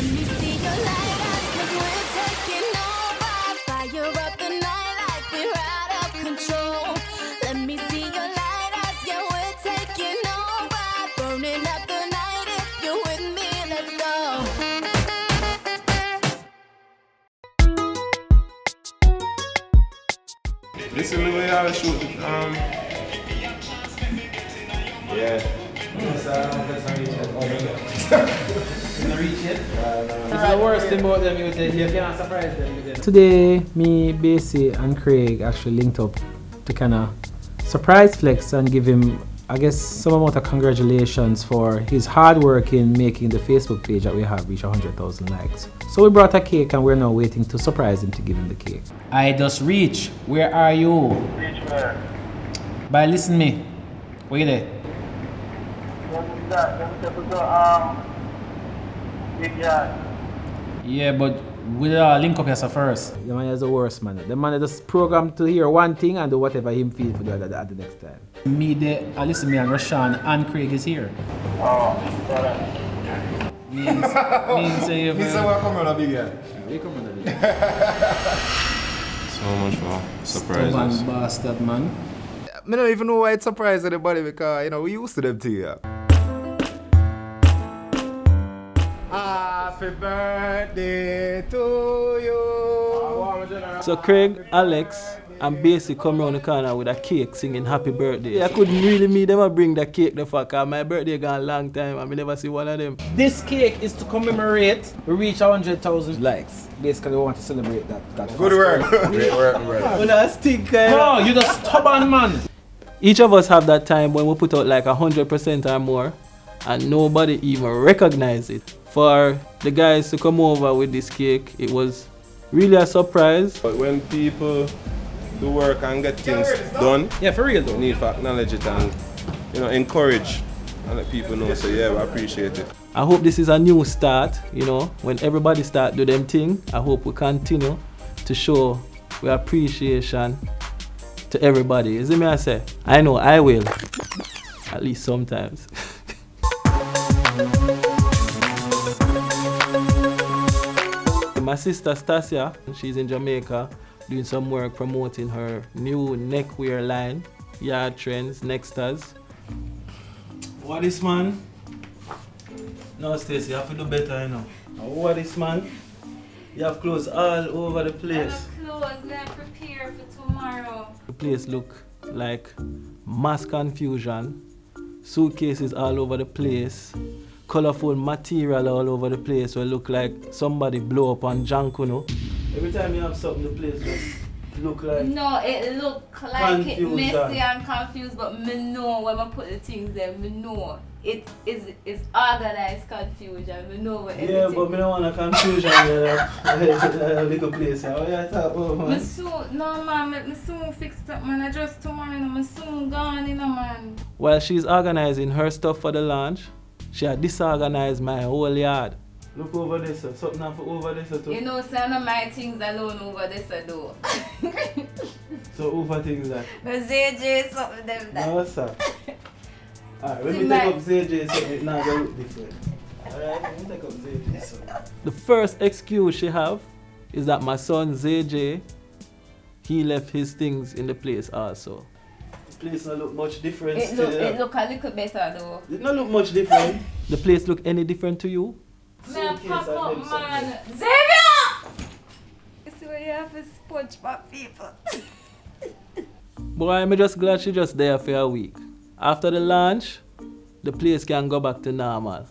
Let me see your lighters, 'cause we're taking over. Fire up the night like we're out of control. Let me see your lighters, yeah, we're taking over. Burning up the night if you're with me, let's go. This is the way I shoot. Yeah. This is the worst thing about them, you can't surprise them. Today, me, Basie, and Craig actually linked up to kind of surprise Flex and give him, I guess, some amount of congratulations for his hard work in making the Facebook page that we have reach 100,000 likes. So we brought a cake and we're now waiting to surprise him to give him the cake. I just reach. Where are you? Reach where? Bye, listen me. Where you there? Big yard. Yeah, but we link up here first. The man is the worst, man. The man is just programmed to hear one thing and do whatever him feel for the at the next time. Me, listen, me and Rashawn and Craig is here. Oh, sorry. Means say if... This is what come on a big guy. We come on a big So much for surprises. Stubborn bastard, man. I don't even know why it surprised anybody because, you know, we used to them too, yeah. Happy birthday to you. So Craig, Alex, and Basie come round the corner with a cake singing happy birthday. I couldn't really meet them and bring the cake the fuck out. My birthday gone a long time and I never see one of them. This cake is to commemorate we reach 100,000 likes. Basically, we want to celebrate that. Good work. Great work, brother. When I stink, No, you just stubborn, man. Each of us have that time when we put out like 100% or more and nobody even recognize it. For the guys to come over with this cake, it was really a surprise. But when people do work and get things done, Yeah, for real though. we need to acknowledge it and, you know, encourage and let people know. So yeah, we appreciate it. I hope this is a new start, you know, when everybody start do them thing. I hope we continue to show our appreciation to everybody. You see me I say? I know I will, at least sometimes. My sister Stasia, she's in Jamaica doing some work promoting her new neckwear line, Yard Trends, Nexters. What is man? No, Stacey, you have to do better, you know. What is man? You have clothes all over the place. I have clothes, now prepare for tomorrow. The place look like mass confusion, suitcases all over the place, colorful material all over the place where look like somebody blow up on junk, you know. Every time you have something, the place just look like... No, it look like it messy and confused, but me know when I put the things there, me know it is organized confusion. Me know what everything. Yeah, but me don't want a confusion there, that little place. What you talk about, man? Me soon, no man, me soon fix it up, man. I just tomorrow, you know, me soon gone, you know, man. While she's organizing her stuff for the launch, she had disorganized my whole yard. Look over this, sir. Something for over this, too. You know, some of my things alone over this, I do. So over things that? The ZJ, something them that. No, sir. Alright, when See we my- take up ZJ, so it now gonna look different. Alright, when we take up ZJ, so. The first excuse she have is that my son ZJ, he left his things in the place also. The place don't look much different It still. look a little better though. It don't look much different. The place look any different to you? Man, Suitcase pop and up, them something. man. Xavier! You see what you have to sponge my people. Boy, I'm just glad she just there for a week. After the launch, the place can go back to normal.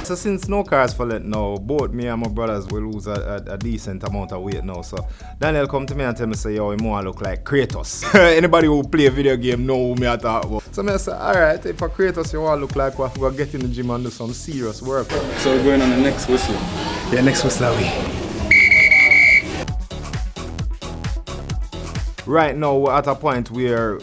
So since no cars for let now, both me and my brothers will lose a decent amount of weight now. So Daniel come to me and tell me say, yo, you more look like Kratos. Anybody who play a video game know who me I talk about. So me I say, alright, if for Kratos you want to look like what, we'll get in the gym and do some serious work. So we're going on the next whistle. Yeah, next whistle we. Right now we're at a point where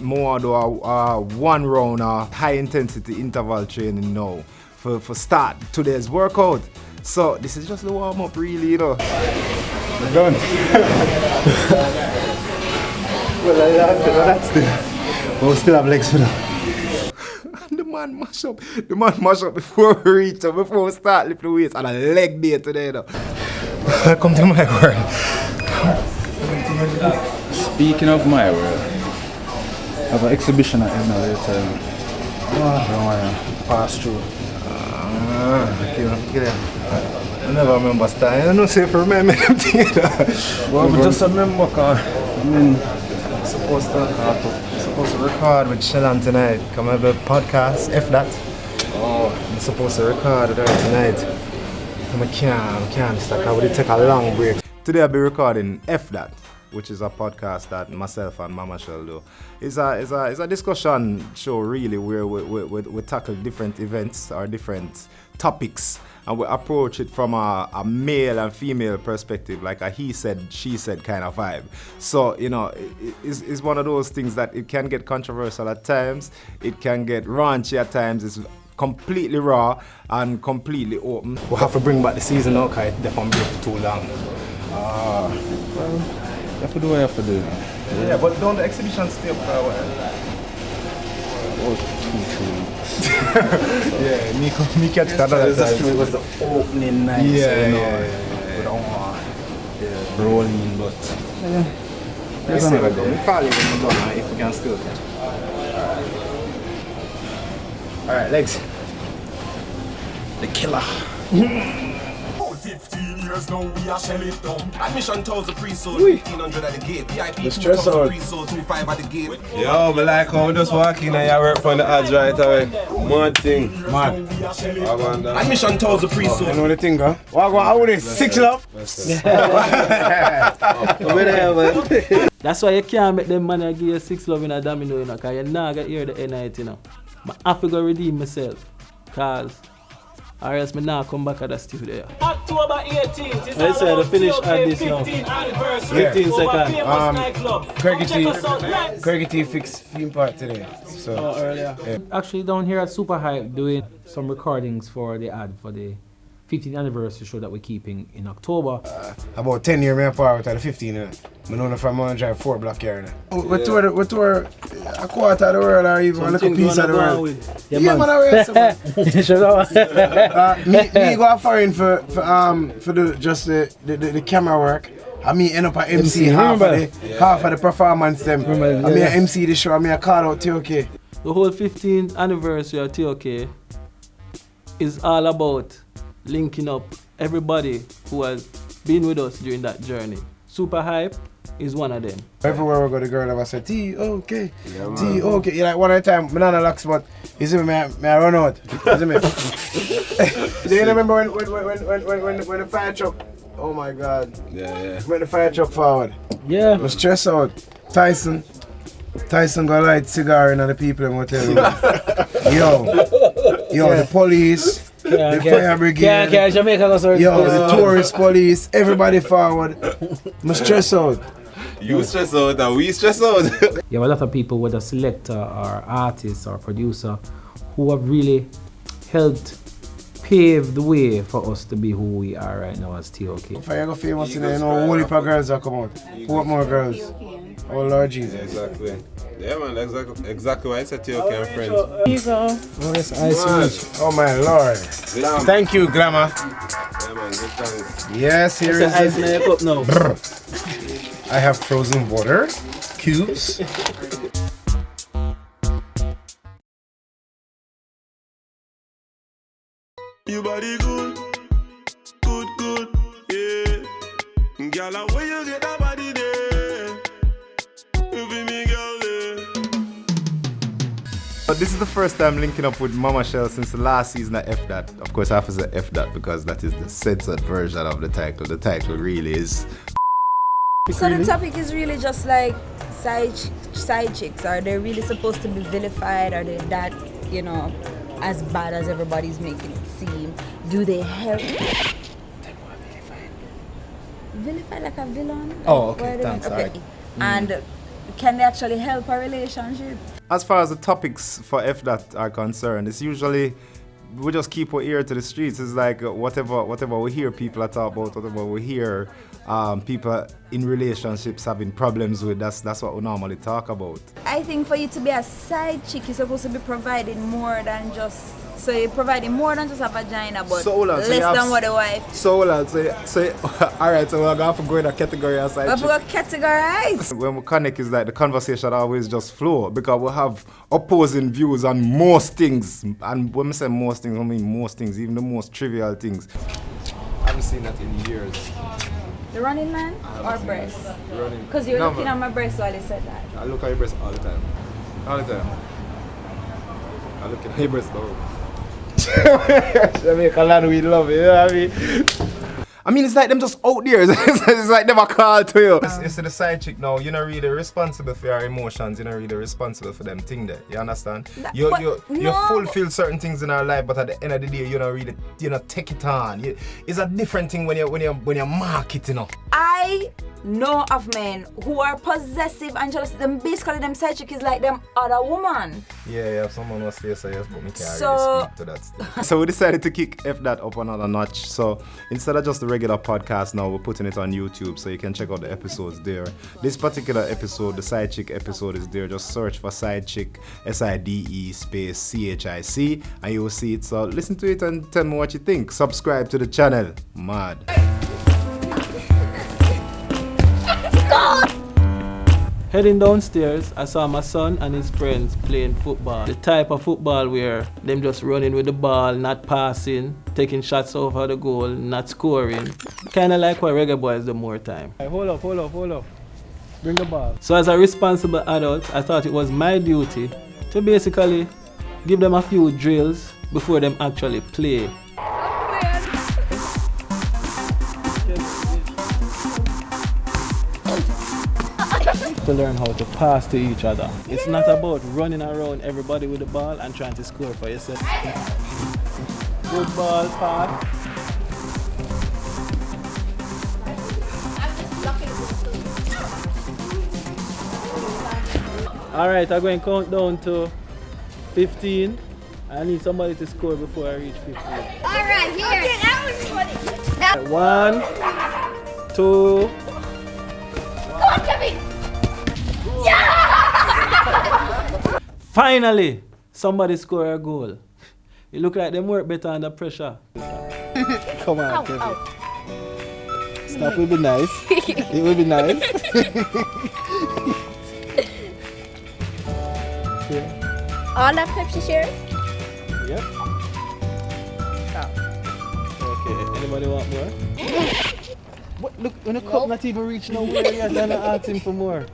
more do a 1 round of high intensity interval training now. For start today's workout. So this is just the warm up really, you know. We're done. Well, that's still. But we still have legs for that. The man mash up. The man mash up before we reach up, before we start lifting the weights. And a leg day today though. Come to my world. Speaking of my world, I have an exhibition at end of later. Don't want to pass through. Okay. I never remember style. I don't say for remember them things. Well, but just remember, I mean, supposed to record with Shellan tonight. Come have a podcast, if that. I'm supposed to record with her tonight. I can't stack. I would take a long break. Today I'll be recording F That, which is a podcast that myself and Mama Shell do. It's a discussion show really where we tackle different events or different topics and we approach it from a male and female perspective, like a he said, she said kind of vibe. So, you know, it's one of those things that it can get controversial at times, it can get raunchy at times, it's completely raw and completely open. We'll have to bring back the season now because it's on break for too long. well, you have to do what you have to do. Yeah, but don't the exhibition stay up for a while? Yeah, me catch that other time. It was the opening night, we don't want rolling, but There's another go. We call it when we're done if we can still catch. Alright, legs. the killer. 15 years now, we are shell it down. Admission tells the pre-sold, 1500 at the gate. VIP stress 2000 out. pre-sold, 25 at the gate. Yo, but like how we just walk in and you work on the ads right away. One thing. Man, Admission tells the pre-sold. you know the thing, huh? What go with 6 love? That's why you can't make them money give you 6 love in a domino, you know, because you're not going to hear the night, you know. But I have to go redeem myself, because or else I not come back at the studio. October 18th is Let's say the finish TOK at this now. 15th anniversary. 15 seconds. Craigy T fixed theme part today. So Earlier. Actually down here at Super Hype doing some recordings for the ad for the 15th anniversary show that we're keeping in October. about 10 years, I'm part of the 15. I know if I'm going to drive 4 block here. We tour a quarter of the world or even a little piece of the world. Yeah, man, me go foreign for the camera work. I mean, end up at MC half of the performance them. I mean, MC the show. I mean, I call out TOK. The whole 15th anniversary of TOK is all about linking up everybody who has been with us during that journey. Super Hype is one of them. Everywhere we go, the girl ever say TOK, TOK. You like one at a time, banana locks, but you see me, may I run out. You see me? Do you remember when the fire truck? Oh my God. Yeah. When the fire truck forward. Yeah. I was stressed out. Tyson got light cigar in the people in hotel room. Yo, the police. The fire brigade, the tourist police, everybody forward. I'm stressed out. You stress out and we stress out. You have a lot of people, whether selector or artist or producer, who have really helped pave the way for us to be who we are right now as TOK. If I go famous, you know, whole heap of girls that come out. What more girls? Oh Lord Jesus. Exactly. Yeah, man, exactly why I said TOK and friends. Oh, that's ice. Oh my Lord. Thank you, Glamour. Yeah, man, good times. Yes, here is Ice in your cup now. I have frozen water, cubes. Your body good, yeah. Girl, where you get that body there? You be me, girl, But this is the first time linking up with Mama Shell since the last season of F That. Of course, I have to say F That because that is the censored version of the title. The title really is. So the topic is really just like side chicks. Are they really supposed to be vilified? Are they that, you know, as bad as everybody's making it seem? Do they help? Vilified like a villain? Oh, okay, Why do they- thanks. okay. Alright. And can they actually help a relationship? As far as the topics for F That are concerned, it's usually we just keep our ear to the streets. It's like whatever we hear people are talk about, whatever we hear people in relationships having problems with, that's what we normally talk about. I think for you to be a side chick, you're supposed to be providing more than just. So you're providing more than just a vagina, but less than what a wife. So alright, so we're going to go in a category as side chick. We're going to categorize. When we connect, is like the conversation always just flow because we have opposing views on most things. And when I say most things, I mean most things, even the most trivial things. I haven't seen that in years. The running man or breast? Running. Because you're looking at my breast while you said that. I look at your breast all the time. All the time. I look at your breast though. Jamaica land, we love it, you know what I mean? I mean, it's like them just out there. It's like them a call to you. It's the side chick now. You're not really responsible for your emotions. You're not really responsible for them thing there. You understand? You fulfill certain things in our life, but at the end of the day, you not take it on. It's a different thing when you market, you know. I know of men who are possessive and jealous. Them basically them side chick is like them other woman. Yeah, someone was say so, yes, but me can't really speak to that stuff. So we decided to kick that up another notch. So instead of just the regular podcast now, we're putting it on YouTube, so you can check out the episodes there. This particular episode, the side chick episode, is there. Just search for side chick, SIDE space CHIC, and you will see it. So listen to it and tell me what you think. Subscribe to the channel. Mad. Heading downstairs, I saw my son and his friends playing football. The type of football where them just running with the ball, not passing, taking shots over the goal, not scoring. Kinda like what reggae boys do more time. Hey, hold up. Bring the ball. So as a responsible adult, I thought it was my duty to basically give them a few drills before them actually play. To learn how to pass to each other. It's not about running around everybody with the ball and trying to score for yourself. Good ball, pass. Alright, I'm going to count down to 15. I need somebody to score before I reach 15. Alright, here. Okay, that was funny. 1, 2. Come on, Kevin. Finally, somebody score a goal. It look like them work better under pressure. Come on, Kevin. Stop will be nice. It will be nice. Yeah. All that Pepsi share? Yep. Oh. Okay, anybody want more? What? Look, when the cup not even reach nowhere, you're gonna ask him for more.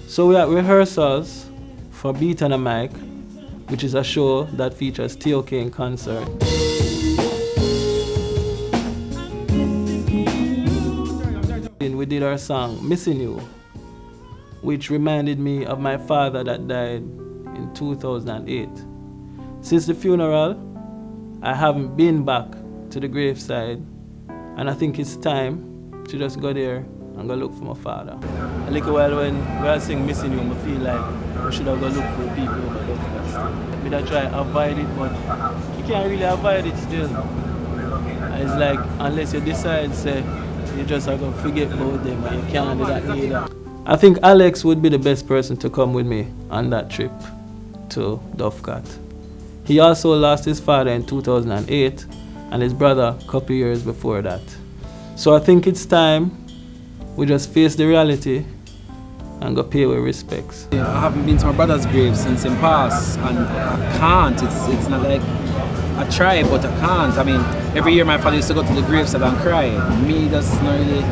So we're at rehearsals for Beat and a Mic, which is a show that features TOK in concert. We did our song, Missing You, which reminded me of my father that died in 2008. Since the funeral, I haven't been back to the graveside, and I think it's time to just go there and go look for my father. A little while when I sing Missing You, I feel like we should have gone look for people who love that. Me try to avoid it, but you can't really avoid it still. It's like, unless you decide, say, you just are going to forget about them and you can't do that neither. I think Alex would be the best person to come with me on that trip to Dovkat. He also lost his father in 2008 and his brother a couple years before that. So I think it's time we just face the reality and go pay with respects. Yeah, I haven't been to my brother's grave since in past, and I can't. It's not like I try, but I can't. I mean, every year my father used to go to the graveside and cry. Me, that's not really.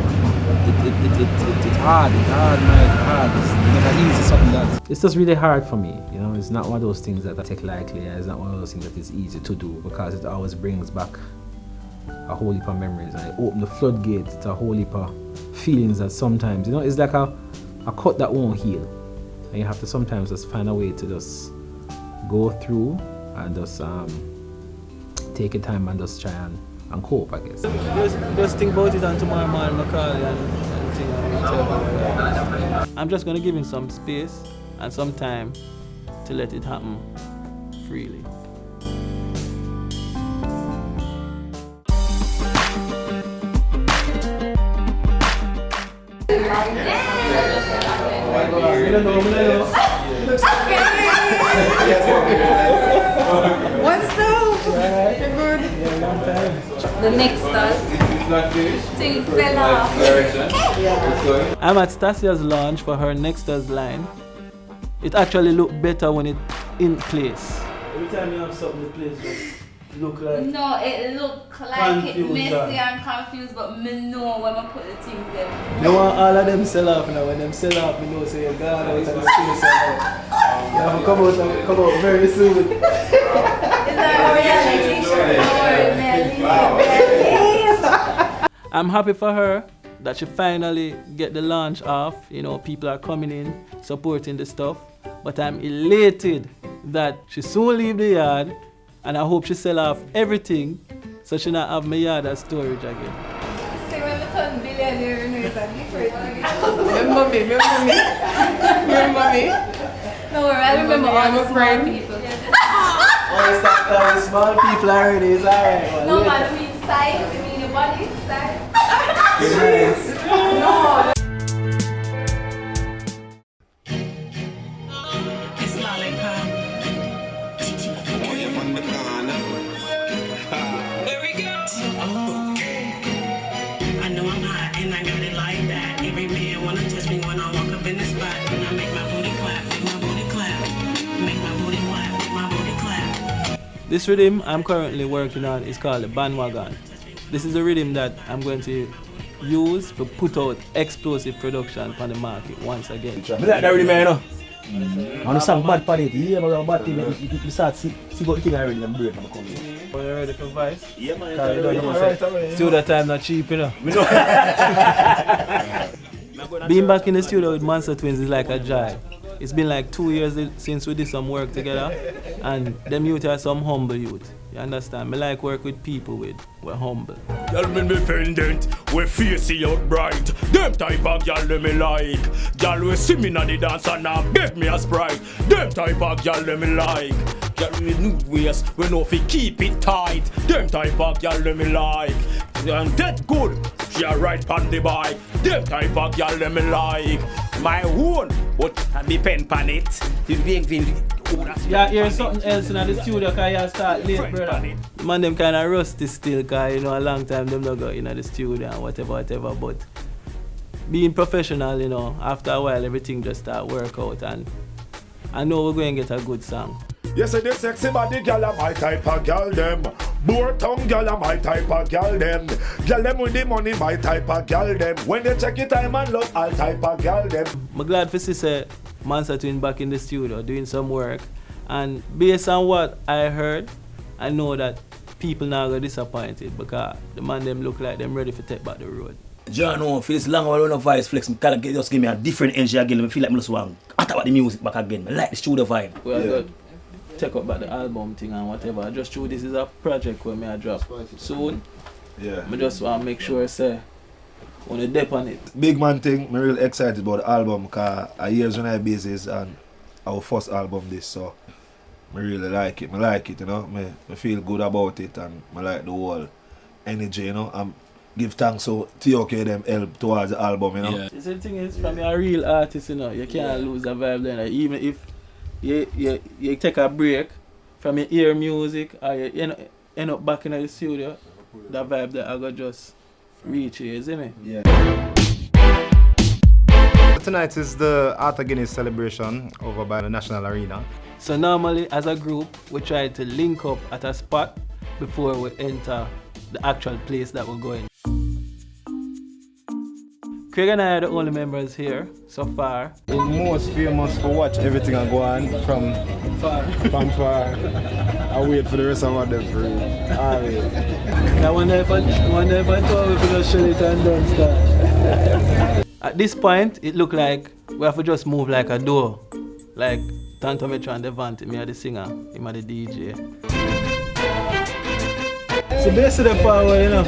It's hard. It's hard. It's never easy. Something that. It's just really hard for me. You know, it's not one of those things that I take lightly. It's not one of those things that is easy to do because it always brings back a whole heap of memories and it opens the floodgates to a whole heap of feelings that sometimes, you know, it's like a cut that won't heal. And you have to sometimes just find a way to just go through and just take your time and just try and cope, I guess. Just think about it, and tomorrow morning I'll call you and thing and tell you. I'm just gonna give him some space and some time to let it happen freely. What's up? Good. The next us. Things fell off. I'm at Stasia's launch for her Nexters line. It actually looked better when it's in place. Every time you have something, the place just look like... No, it look like it messy and confused, but me know when I put the things there. You want all of them sell off now. When them sell off, you know, say you're gone out of the space. You have to come out very soon. Is that reality show? I'm happy for her that she finally get the launch off. You know, people are coming in, supporting the stuff. But I'm elated that she soon leave the yard, and I hope she sell off everything so she not have my yard as storage again. See, when we turn billionaire, you know, it's a different thing. Remember me? No worry, I remember all the small people. Oh, start with small people already, it's alright. No man, I mean size, I mean your body size. Nice. No. This rhythm I'm currently working on is called the bandwagon. This is a rhythm that I'm going to use to put out explosive production on the market once again. I like that rhythm, you know. I want to sing bad for it. You hear about bad thing, you start see what the thing already in the brain. Are you ready for Vice? Yeah, man. Studio time not cheap, you know. Being back in the studio with Monster Twins is like a joy. It's been like 2 years since we did some work together, and them youth are some humble youth. You understand? Me like work with people we're humble. Y'all me independent, we facey out bright. Them type of y'all me like. Y'all we see me na the dance and now beg me a Sprite. Them type of y'all me like. Y'all we new ways, we know fi keep it tight. Them type of y'all me like. And that good, she a ride pon the bike. Them type of y'all me like. My own, but I depend on it. Yeah, hear something else in the studio because you start late, brother. Man, them kind of rusty still because, you know, a long time them not go in the studio and whatever. But being professional, you know, after a while everything just start work out, and I know we're going to get a good song. Yes, the sexy body girl are my type of girl them. Boar tongue girl are my type of girl them. Girl them with the money my type of girl them. When they check it time and love all type of girl them. I'm glad to see Monster Twin back in the studio doing some work, and based on what I heard, I know that people now are disappointed because the man them look like them ready to take back the road. John, no, for this long while on Vice Flex, just give me a different energy again. I feel like I just want to talk about the music back again. I like the studio vibe. Well, good. Take up about the album thing and whatever. I just this is a project where I drop soon. Yeah. I just want to make sure I want to dip on it. Big man thing, I'm real excited about the album because a years on a basis and our first album this, so I really like it. I like it, you know. I feel good about it, and I like the whole energy, you know. And give thanks to TOK them help towards the album, you know. Yeah. The thing is, from a real artist, you know, you can't lose the vibe then. Like, even if you take a break from your ear music or you end up back in the studio, the vibe that I got just reach you, isn't it? Yeah. Tonight is the Arthur Guinness celebration over by the National Arena. So normally as a group we try to link up at a spot before we enter the actual place that we're going. Craig and I are the only members here so far. The most famous for watch everything and go on from far. I wait for the rest of them for it. Alright. Now one day if I thought we could just shut it and don't start. At this point it looked like we have to just move like a door. Like Tanto Metro and Devante, me are the singer, him are the DJ. the best of the forward, you know.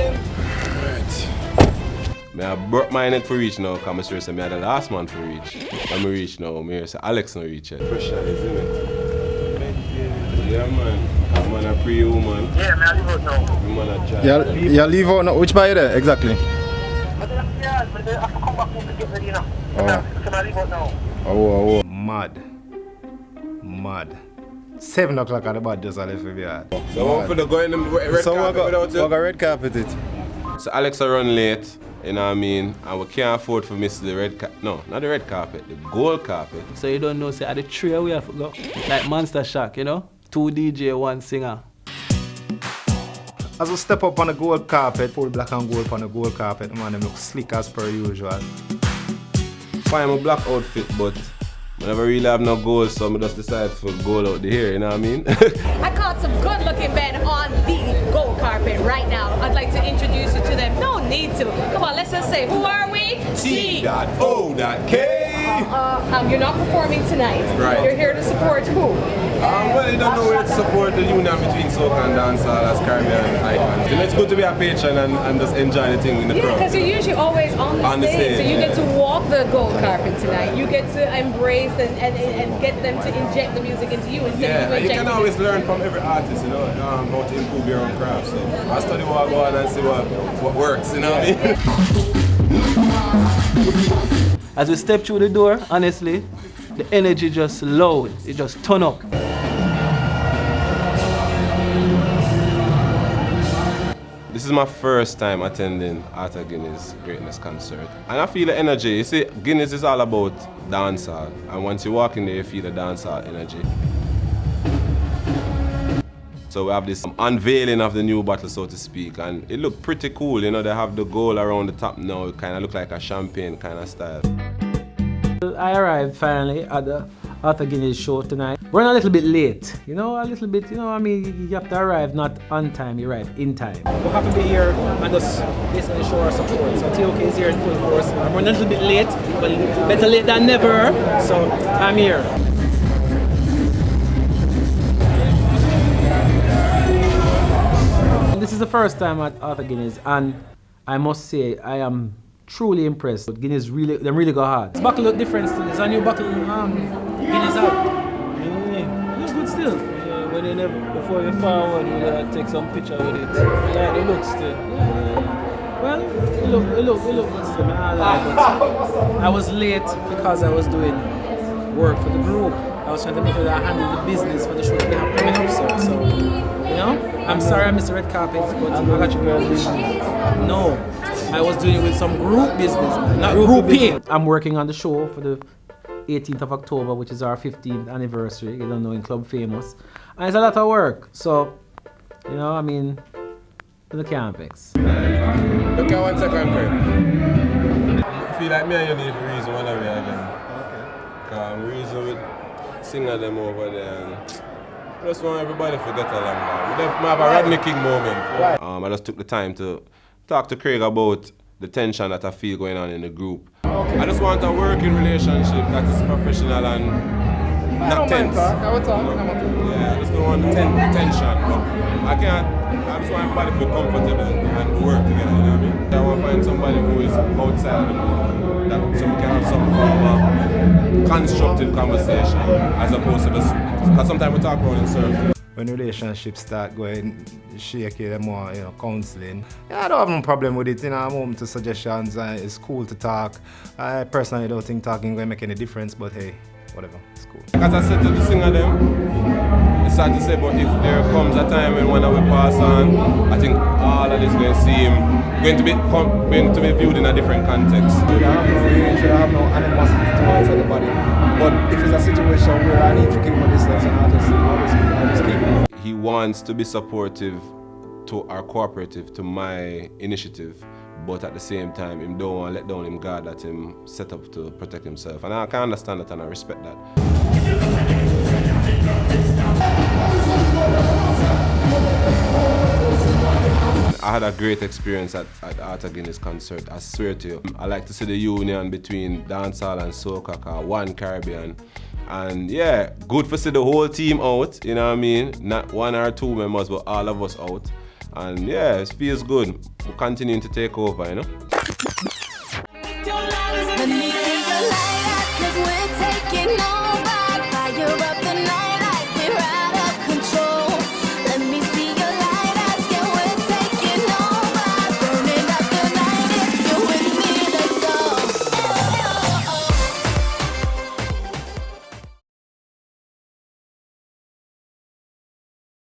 I broke my neck for reach now, because I'm sure I had the last man for reach. When I reach now, I say Alex no reach yet. Pressure, isn't it? Yeah, man. I'm on a pre-woman. Yeah, man, I leave out now. I'm on a job. You leave out now. Which bar there, exactly? Yeah, but I have to come back home to get ready now. So I leave out now. Oh. Mad. 7 o'clock at the bad just left for yard. So for the going the red carpet without you? We got red carpet it. So Alex will run late, you know what I mean? And we can't afford to miss the red carpet. No, not the red carpet, the gold carpet. So you don't know, say, at the three we have to go. Like Monster Shack, you know? 2 DJ, 1 singer. As we step up on the gold carpet, full black and gold on the gold carpet, man, them look slick as per usual. Fine, my black outfit, but I never really have no goals, so I just decided to go out the hair, you know what I mean? I caught some good-looking men on the gold carpet right now. I'd like to introduce you to them. No need to. Come on, let's just say, who are we? T.O.K. You're not performing tonight. Right. You're here to support who? Well, you don't know where to support the union between soca and dancehall as Caribbean icons. And it's good to be a patron and just enjoy the thing in the crowd. Because you're usually always on the stage, so you get to walk the gold carpet tonight. You get to embrace and get them to inject the music into you instead of you can always learn from every artist, you know, how to improve your own craft. So I study what I go on and see what works, you know what I mean? As we step through the door, honestly, the energy just loud. It just turn up. This is my first time attending Arthur Guinness Greatness concert. And I feel the energy. You see, Guinness is all about dancehall. And once you walk in there, you feel the dancehall energy. So we have this unveiling of the new bottle, so to speak. And it looked pretty cool. You know, they have the gold around the top now. It kind of look like a champagne kind of style. I arrived finally at the Arthur Guinness show tonight. We're a little bit late, you know, I mean, you have to arrive not on time, you arrive in time. We're happy to be here and just basically show our support. So TOK is here in full force. I'm running a little bit late, but better late than never, so I'm here. This is the first time at Arthur Guinness, and I must say I am truly impressed. Guinness really go hard. This bottle look different still. It's a new bottle. Guinness out. Yeah. Looks good still. Yeah, when you before you forward, you gotta take some picture with it. Like it looks still. Yeah. Well, it look good still. I was late because I was doing work for the group. I was trying to make sure that I handle the business for the show that we have coming up, so you know, I'm sorry I missed the red carpet, but I got you girls. No, I was doing it with some group business, not grouping. I'm working on the show for the 18th of October, which is our 15th anniversary, you don't know, in Club Famous. And it's a lot of work, so, you know, I mean, the can't vex. Okay, 1 second, Craig. I feel like me and you need to reason one way again. Okay. Because I'm reason with singer them over there and I just want everybody to get along now. We have a Rodney King moment. I just took the time to talk to Craig about the tension that I feel going on in the group. Okay. I just want a working relationship that is professional and not tense. Yeah, I just don't want tension. But I just want everybody to feel comfortable and work together, you know what I mean? I want to find somebody who is outside of the group, that so we can have some form of constructive conversation as opposed to just, because sometimes we talk around in circles. When relationships start going shaky, them more, you know, counseling. Yeah, I don't have no problem with it, you know, I'm open to suggestions, it's cool to talk. I personally don't think talking will make any difference, but hey, whatever, it's cool. As I said to the singer them, it's sad to say, but if there comes a time when one of we pass on, I think all of this going to seem going to be viewed in a different context. You have no animosity towards anybody, but if it's a situation where I need to keep my distance, and I'll just keep it. He wants to be supportive to our cooperative, to my initiative, but at the same time, him don't want to let down him guard that him set up to protect himself. And I can understand that and I respect that. I had a great experience at Arthur Guinness concert, I swear to you. I like to see the union between dancehall and soca, one Caribbean. And yeah, good for see the whole team out, you know what I mean? Not 1 or 2 members, but all of us out. And yeah, it feels good. We're continuing to take over, you know.